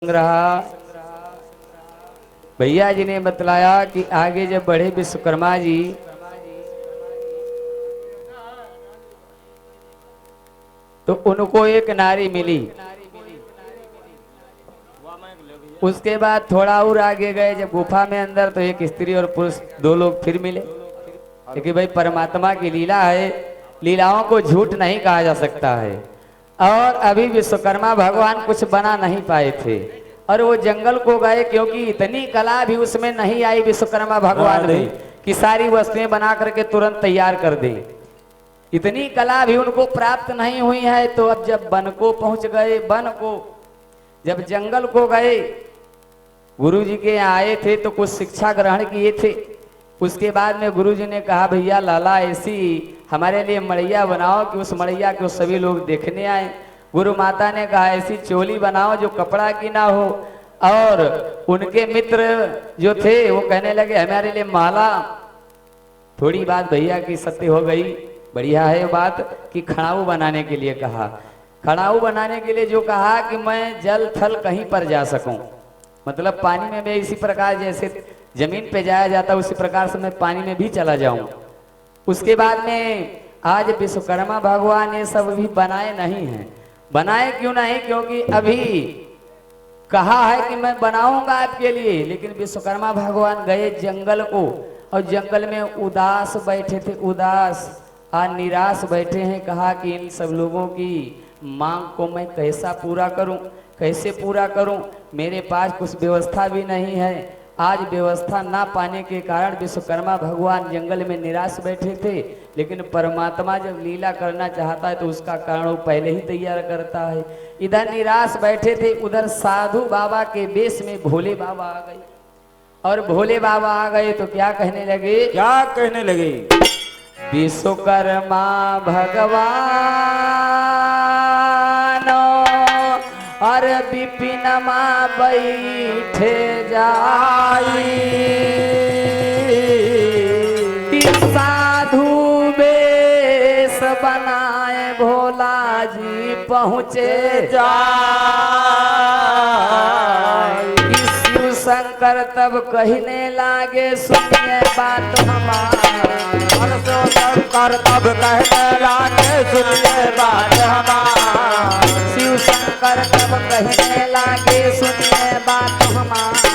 रहा। भैया जी ने बतलाया कि आगे जब बढ़े विश्वकर्मा जी तो उनको एक नारी मिली। उसके बाद थोड़ा और आगे गए जब गुफा में अंदर तो एक स्त्री और पुरुष दो लोग फिर मिले, क्योंकि भाई परमात्मा की लीला है, लीलाओं को झूठ नहीं कहा जा सकता है। और अभी विश्वकर्मा भगवान कुछ बना नहीं पाए थे और वो जंगल को गए, क्योंकि इतनी कला भी उसमें नहीं आई विश्वकर्मा भगवान में कि सारी वस्तुएं बना करके तुरंत तैयार कर दें। इतनी कला भी उनको प्राप्त नहीं हुई है। तो अब जब वन को पहुंच गए, वन को जब जंगल को गए, गुरु जी के यहाँ आए थे तो कुछ शिक्षा ग्रहण किए थे। उसके बाद में गुरु जी ने कहा भैया लाला ऐसी हमारे लिए मड़ैया बनाओ कि उस मड़ैया को सभी लोग देखने आए। गुरु माता ने कहा ऐसी चोली बनाओ जो कपड़ा की ना हो। और उनके मित्र जो थे वो कहने लगे हमारे लिए माला। थोड़ी बात भैया की सत्य हो गई, बढ़िया है बात कि खड़ाऊ बनाने के लिए कहा। खड़ाऊ बनाने के लिए जो कहा कि मैं जल थल कहीं पर जा सकूं, मतलब पानी में मैं इसी प्रकार जैसे जमीन पे जाया जाता उसी प्रकार से मैं पानी में भी चला जाऊं। उसके बाद में आज विश्वकर्मा भगवान ये सब भी बनाए नहीं हैं। बनाए क्यों नहीं? क्योंकि अभी कहा है कि मैं बनाऊंगा आपके लिए, लेकिन विश्वकर्मा भगवान गए जंगल को और जंगल में उदास बैठे थे, उदास और निराश बैठे हैं। कहा कि इन सब लोगों की मांग को मैं कैसा पूरा करूं, कैसे पूरा करूं, मेरे पास कुछ व्यवस्था भी नहीं है। आज व्यवस्था ना पाने के कारण विश्वकर्मा भगवान जंगल में निराश बैठे थे, लेकिन परमात्मा जब लीला करना चाहता है तो उसका कारण वो पहले ही तैयार करता है। इधर निराश बैठे थे, उधर साधु बाबा के वेश में भोले बाबा आ गए। और भोले बाबा आ गए तो क्या कहने लगे? क्या कहने लगे? विश्वकर्मा भगवान और विपिनमा बैठे जाई, साधु बेश बनाए भोला जी पहुँचे जाई। शिव शंकर तब कहने लागे सुनिए बात हमारी, शंकर तब कहने लागे सुनिए बात हमारी। शिव शंकर तब कहने लागे सुनिए बात हमारी।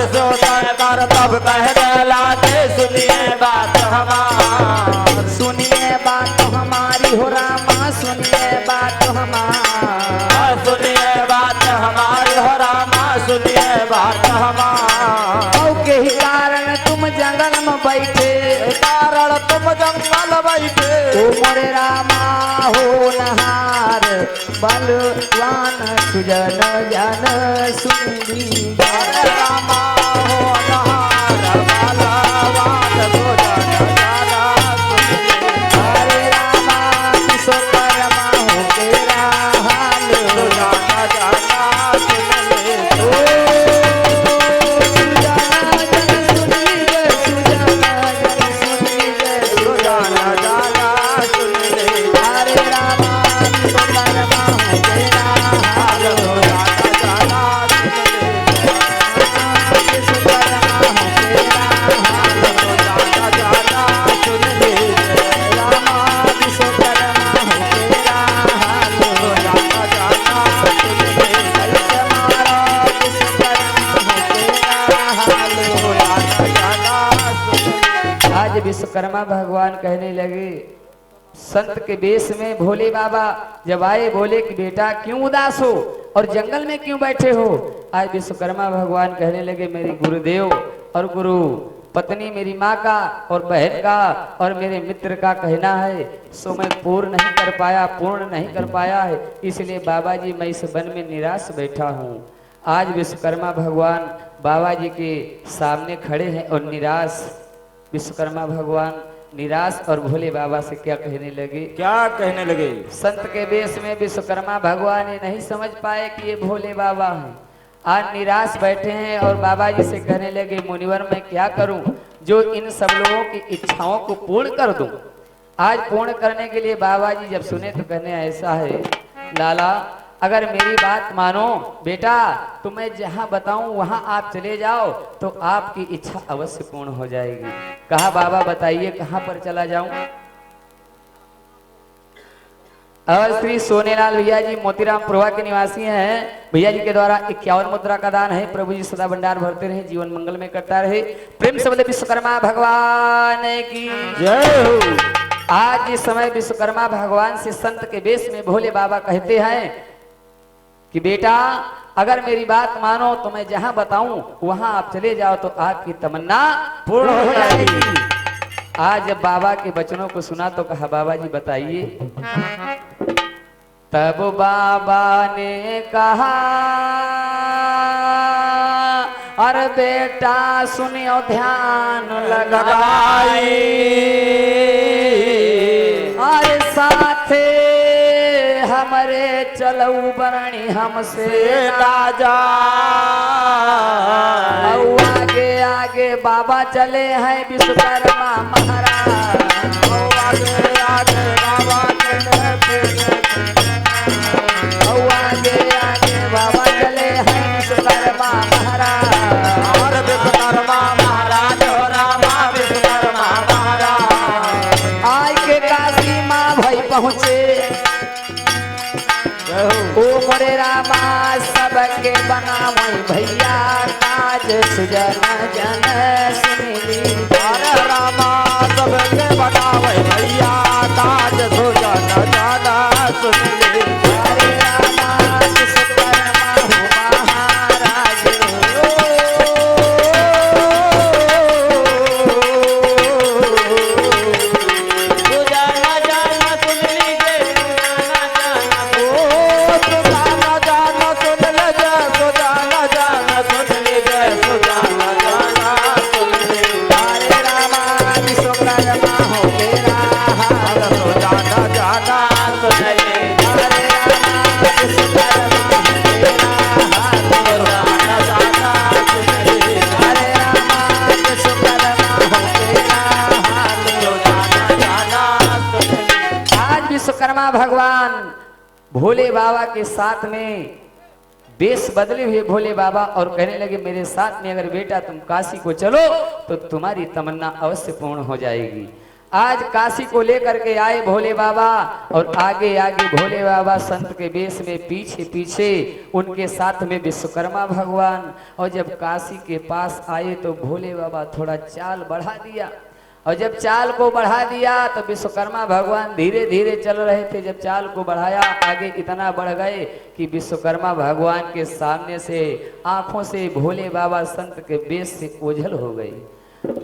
शंकर तब कहने लागे सुनिए बात हमारी। सुनिए बात हमारी हो रामा, सुनिए बात हमारी। सुनिए बात हमारी हो रामा, सुनिए बात हमारी। के ही कारण तुम जंगल में बैठे, कारण तुम जंगल बैठे। ओ मोरे रामा हो नहार बलवान सुजन जन सुनी। रामा हो नहार बलवान सुजन जन सुनी। हरे रामा विश्वकर्मा हो तेरा हाल सुजाना जाना सुन ले। सुजाना जाना सुन ले। हरे रामा विश्वकर्मा हो तेरा हाल सुजाना जाना सुन ले। विश्वकर्मा हो तेरा हाल सुजाना जाना सुन ले। रामा विश्वकर्मा हो तेरा हाल सुजाना जाना सुन ले। कैसे मारा विश्वकर्मा हो तेरा हाल। सुजाना जाना सुन ले। आज विश्वकर्मा भगवान कहने लगे, संत के वेश में भोले बाबा जब आए, बोले कि बेटा क्यों उदास हो और जंगल में क्यों बैठे हो? आज विश्वकर्मा भगवान कहने लगे मेरे गुरुदेव और गुरु पत्नी मेरी माँ का और बहन का और मेरे मित्र का कहना है, सो मैं पूर्ण नहीं कर पाया है, इसलिए बाबा जी मैं इस वन में निराश बैठा हूँ। आज विश्वकर्मा भगवान बाबा जी के सामने खड़े हैं और निराश विश्वकर्मा भगवान निराश और भोले बाबा से क्या कहने लगे? क्या कहने लगे? संत के वेश में विश्वकर्मा भगवान ये नहीं समझ पाए कि ये भोले बाबा हैं। आज निराश बैठे हैं और बाबा जी से कहने लगे मुनिवर मैं क्या करूं जो इन सब लोगों की इच्छाओं को पूर्ण कर दूं। आज पूर्ण करने के लिए बाबा जी जब सुने तो कहने ऐसा है लाला अगर मेरी बात मानो बेटा तो मैं जहां बताऊं वहां आप चले जाओ तो आपकी इच्छा अवश्य पूर्ण हो जाएगी। कहा बाबा बताइए कहां पर चला जाऊं। और श्री सोनेलाल भैया जी मोतीराम पुरवा के निवासी हैं। भैया जी के द्वारा 51 मुद्रा का दान है। प्रभु जी सदा भंडार भरते रहे, जीवन मंगल में करता रहे। प्रेम से बोले विश्वकर्मा भगवान की जय हो। आज इस समय विश्वकर्मा भगवान से संत के वेश में भोले बाबा कहते हैं कि बेटा अगर मेरी बात मानो तो मैं जहां बताऊं वहां आप चले जाओ तो आपकी तमन्ना पूर्ण हो जाएगी। आज जब बाबा के वचनों को सुना तो कहा बाबा जी बताइए। तब बाबा ने कहा अरे बेटा सुनियो ध्यान लगाई, अरे साथे हमरे चलऊ बरणी हमसे राजा आगे आगे बाबा चले हैं विश्वकर्मा महाराज। आगे आगे बाबा आगे आगे बाबा चले हैं विश्वकर्मा महाराज। और विश्वकर्मा महाराज हो रामा विश्वकर्मा महाराज आय के काशी माँ भाई पहुँचे ओ मोरे रामा सबके बनावई भैया काज सुजन जन सुनिली। अरे रामा सबके बनावे भैया काज सुजन जाना सुनली। अरे रामा विश्वकर्मा हो महाराज सुजाना जाना सुन लीजिए सुजाना जाना सुन लीजिए सुजाना जाना सुन लीजिए सुजाना जाना सुन लीजिए। अरे रामा विश्वकर्मा हो मेरा हाल सुजाना जाना सुन लीजिए अरे रामा विश्वकर्मा हो मेरा हाल सुजाना जाना सुन लीजिए अरे रामा विश्वकर्मा हो मेरा हाल। सुजाना जाना सुन लीजिए। आज विश्वकर्मा भगवान भोले बाबा के साथ में वेश बदले हुए भोले बाबा और कहने लगे मेरे साथ में अगर बेटा तुम काशी को चलो तो तुम्हारी तमन्ना अवश्य पूर्ण हो जाएगी। आज काशी को लेकर के आए भोले बाबा और आगे आगे भोले बाबा संत के वेश में पीछे पीछे उनके साथ में विश्वकर्मा भगवान। और जब काशी के पास आए तो भोले बाबा थोड़ा चाल बढ़ा दिया और जब चाल को बढ़ा दिया तो विश्वकर्मा भगवान धीरे धीरे चल रहे थे। जब चाल को बढ़ाया आगे इतना बढ़ गए कि विश्वकर्मा भगवान के सामने से आंखों से भोले बाबा संत के वेश से ओझल हो गए।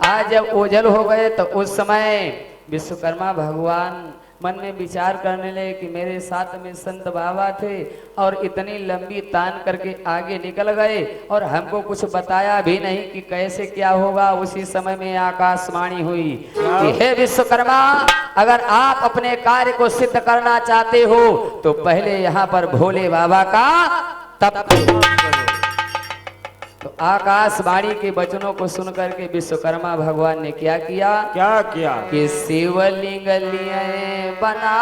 आज जब ओझल हो गए तो उस समय विश्वकर्मा भगवान मन में विचार करने लगे कि मेरे साथ में संत बाबा थे और इतनी लंबी तान करके आगे निकल गए और हमको कुछ बताया भी नहीं कि कैसे क्या होगा। उसी समय में आकाशवाणी हुई कि हे विश्वकर्मा अगर आप अपने कार्य को सिद्ध करना चाहते हो तो पहले यहाँ पर भोले बाबा का तप करो। तो आकाशवाणी के वचनों को सुनकर के विश्वकर्मा भगवान ने क्या किया क्या किया कि शिवलिंग लिए बनाए।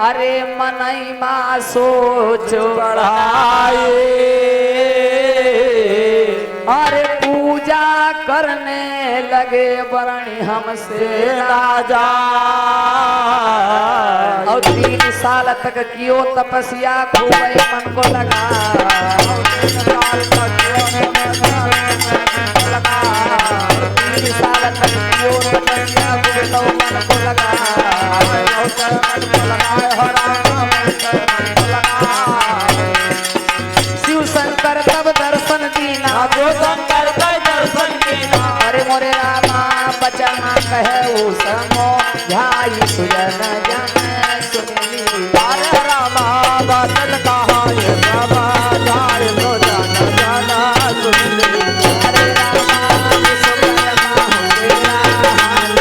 अरे मनई मा सोच बढ़ाए अरे पूजा करने लगे बरणी हमसे राजा और 3 साल तक कियो तपस्या खूब मन को लगा। 3 साल तक कियो तपस्या खूब मन को लगा। शिव शंकर तब दर्शन दीना शंकर दर्शन दीना अरे मोरे रामा बचन कहे समो ध्याई सुजन जन सुनली। अरे रामा बचन कहा ये बाबा जाय तो जाना जाना सुन ली। अरे रामा विश्वकर्मा हो मेरा हाल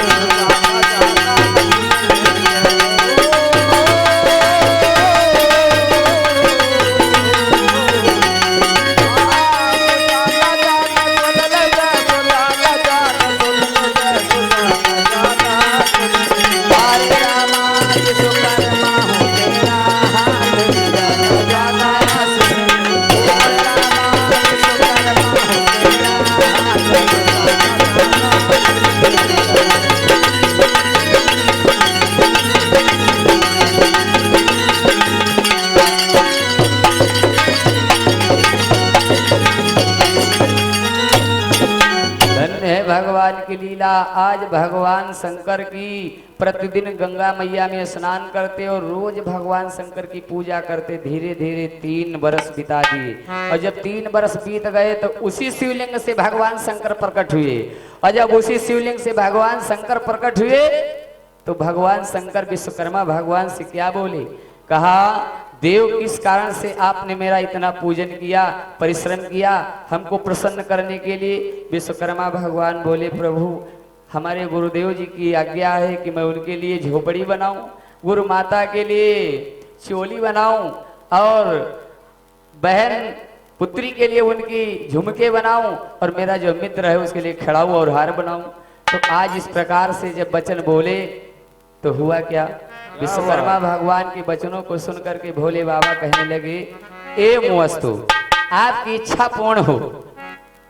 अरे रामा विश्वकर्मा हो आज भगवान शंकर की प्रतिदिन गंगा मैया में स्नान करते और रोज भगवान शंकर की पूजा करते। धीरे धीरे 3 बरस बिता दिए और जब 3 बरस बीत गए तो उसी शिवलिंग से भगवान शंकर प्रकट हुए। और जब उसी शिवलिंग से भगवान शंकर प्रकट हुए तो भगवान शंकर विश्वकर्मा भगवान से क्या बोले, कहा देव किस कारण से आपने मेरा इतना पूजन किया, परिश्रम किया हमको प्रसन्न करने के लिए। विश्वकर्मा भगवान बोले प्रभु हमारे गुरुदेव जी की आज्ञा है कि मैं उनके लिए झोपड़ी बनाऊं, गुरु माता के लिए चोली बनाऊं और बहन पुत्री के लिए उनकी झुमके बनाऊं और मेरा जो मित्र है उसके लिए खड़ाऊ और हार बनाऊं। तो आज इस प्रकार से जब वचन बोले तो हुआ क्या, विश्वकर्मा भगवान के वचनों को सुनकर के भोले बाबा कहने लगे ए मुअस्तु आपकी इच्छा पूर्ण हो।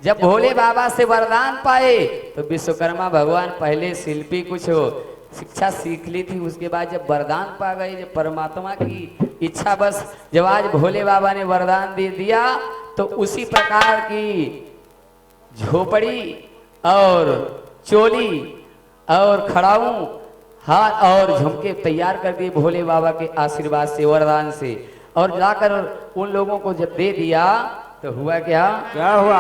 जब भोले बाबा से वरदान पाए तो विश्वकर्मा भगवान पहले शिल्पी कुछ हो शिक्षा सीख ली थी, उसके बाद जब वरदान पा गए, जब परमात्मा की इच्छा बस जब आज भोले बाबा ने वरदान दे दिया तो उसी प्रकार की झोपड़ी और चोली और खड़ाऊ हाथ और झुमके तैयार कर दिए भोले बाबा के आशीर्वाद से, वरदान से। और जाकर उन लोगों को जब दे दिया तो हुआ क्या, क्या हुआ,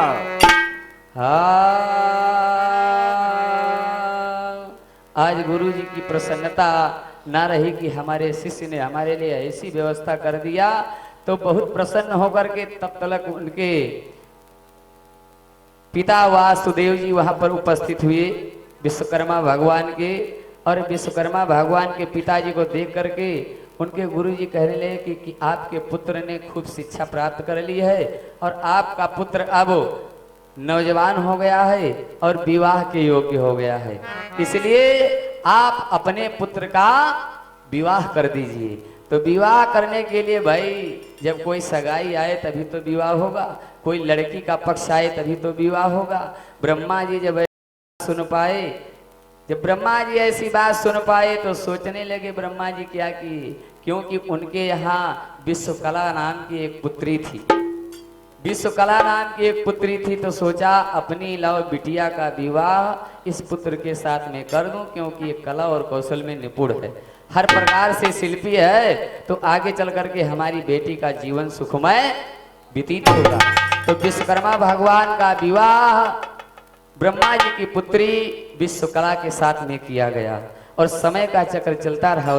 आज गुरु जी की प्रसन्नता ना रही कि हमारे शिष्य ने हमारे लिए ऐसी व्यवस्था कर दिया। तो बहुत प्रसन्न होकर के तब तक उनके पिता वासुदेव जी वहां पर उपस्थित हुए विश्वकर्मा भगवान के। और विश्वकर्मा भगवान के पिताजी को देख करके उनके गुरुजी कहने लगे कि आपके पुत्र ने खूब शिक्षा प्राप्त कर ली है और आपका पुत्र अब नौजवान हो गया है और विवाह के योग्य हो गया है, इसलिए आप अपने पुत्र का विवाह कर दीजिए। तो विवाह करने के लिए भाई जब कोई सगाई आए तभी तो विवाह होगा, कोई लड़की का पक्ष आए तभी तो विवाह होगा। ब्रह्मा जी जब सुन पाए, जब ब्रह्मा जी ऐसी बात सुन पाए तो सोचने लगे ब्रह्मा जी क्या किए, क्योंकि उनके यहाँ विश्वकला नाम की एक पुत्री थी। विश्वकला नाम की एक पुत्री थी तो सोचा अपनी लव बिटिया का विवाह इस पुत्र के साथ में कर दूं, क्योंकि ये कला और कौशल में निपुण है, हर प्रकार से शिल्पी है, तो आगे चल करके हमारी बेटी का जीवन सुखमय व्यतीत होगा। तो विश्वकर्मा भगवान का विवाह ब्रह्मा जी की पुत्री विश्वकला के साथ में किया गया और समय का चक्र चलता रहा।